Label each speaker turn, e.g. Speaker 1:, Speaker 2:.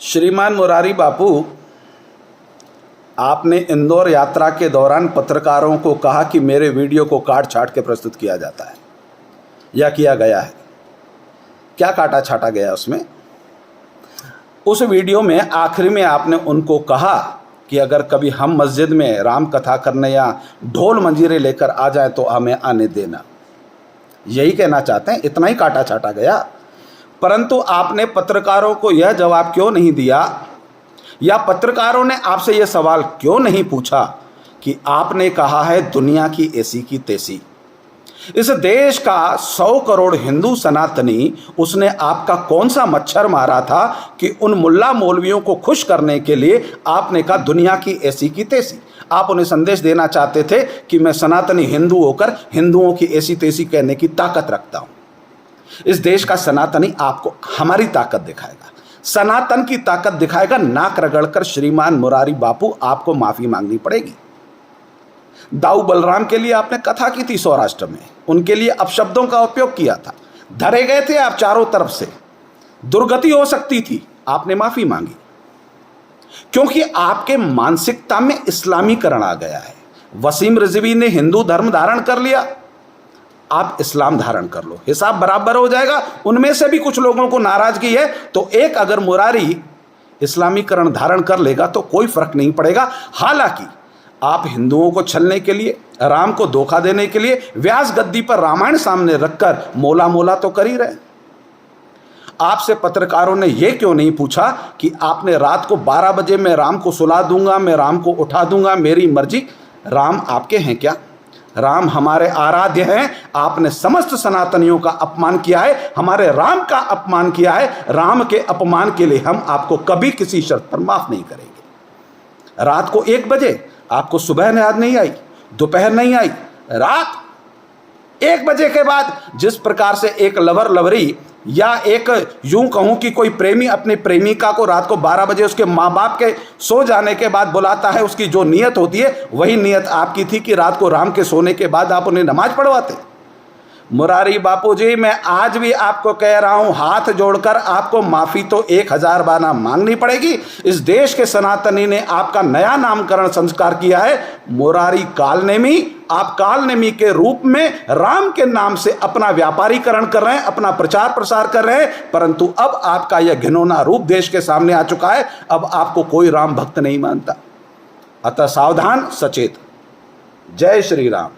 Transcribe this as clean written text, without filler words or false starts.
Speaker 1: श्रीमान मुरारी बापू, आपने इंदौर यात्रा के दौरान पत्रकारों को कहा कि मेरे वीडियो को काट छाट के प्रस्तुत किया जाता है या किया गया है। क्या काटा छाटा गया उसमें? उस वीडियो में आखिरी में आपने उनको कहा कि अगर कभी हम मस्जिद में राम कथा करने या ढोल मंजीरे लेकर आ जाए तो हमें आने देना। यही कहना चाहते हैं, इतना ही काटा छाटा गया। परंतु आपने पत्रकारों को यह जवाब क्यों नहीं दिया या पत्रकारों ने आपसे यह सवाल क्यों नहीं पूछा कि आपने कहा है दुनिया की ऐसी की तैसी, इस देश का 100 करोड़ हिंदू सनातनी, उसने आपका कौन सा मच्छर मारा था कि उन मुल्ला मौलवियों को खुश करने के लिए आपने कहा दुनिया की ऐसी की तैसी। आप उन्हें संदेश देना चाहते थे कि मैं सनातनी हिंदू होकर हिंदुओं की ऐसी तैसी कहने की ताकत रखता हूं। इस देश का सनातनी आपको हमारी ताकत दिखाएगा, सनातन की ताकत दिखाएगा। नाक रगड़कर श्रीमान मुरारी बापू आपको माफी मांगनी पड़ेगी। दाऊ बलराम के लिए आपने कथा की थी सौराष्ट्र में, उनके लिए अपशब्दों का उपयोग किया था, धरे गए थे आप चारों तरफ से, दुर्गति हो सकती थी, आपने माफी मांगी क्योंकि आपके मानसिकता में इस्लामीकरण आ गया है। वसीम रिजवी ने हिंदू धर्म धारण कर लिया, आप इस्लाम धारण कर लो, हिसाब बराबर हो जाएगा। उनमें से भी कुछ लोगों को नाराजगी है तो एक अगर मुरारी इस्लामीकरण धारण कर लेगा तो कोई फर्क नहीं पड़ेगा। हालांकि आप हिंदुओं को छलने के लिए, राम को धोखा देने के लिए व्यास गद्दी पर रामायण सामने रखकर मोला मोला तो कर ही रहे। आपसे पत्रकारों ने यह क्यों नहीं पूछा कि आपने रात को 12 बजे मैं राम को सुला दूंगा, मैं राम को उठा दूंगा, मेरी मर्जी। राम आपके हैं क्या? राम हमारे आराध्य हैं। आपने समस्त सनातनियों का अपमान किया है, हमारे राम का अपमान किया है। राम के अपमान के लिए हम आपको कभी किसी शर्त पर माफ नहीं करेंगे। रात को 1 बजे आपको सुबह याद नहीं आई, दोपहर नहीं आई, रात 1 बजे के बाद जिस प्रकार से एक लवर लवरी या एक यूं कहूं कि कोई प्रेमी अपनी प्रेमिका को रात को 12 बजे उसके माँ बाप के सो जाने के बाद बुलाता है, उसकी जो नीयत होती है वही नीयत आपकी थी कि रात को राम के सोने के बाद आप उन्हें नमाज पढ़वाते। मुरारी बापू जी, मैं आज भी आपको कह रहा हूं, हाथ जोड़कर आपको माफी तो 1000 बार मांगनी पड़ेगी। इस देश के सनातनी ने आपका नया नामकरण संस्कार किया है, मुरारी कालनेमी। आप कालनेमी के रूप में राम के नाम से अपना व्यापारीकरण कर रहे हैं, अपना प्रचार प्रसार कर रहे हैं। परंतु अब आपका यह घिनौना रूप देश के सामने आ चुका है। अब आपको कोई राम भक्त नहीं मानता। अतः सावधान, सचेत। जय श्री राम।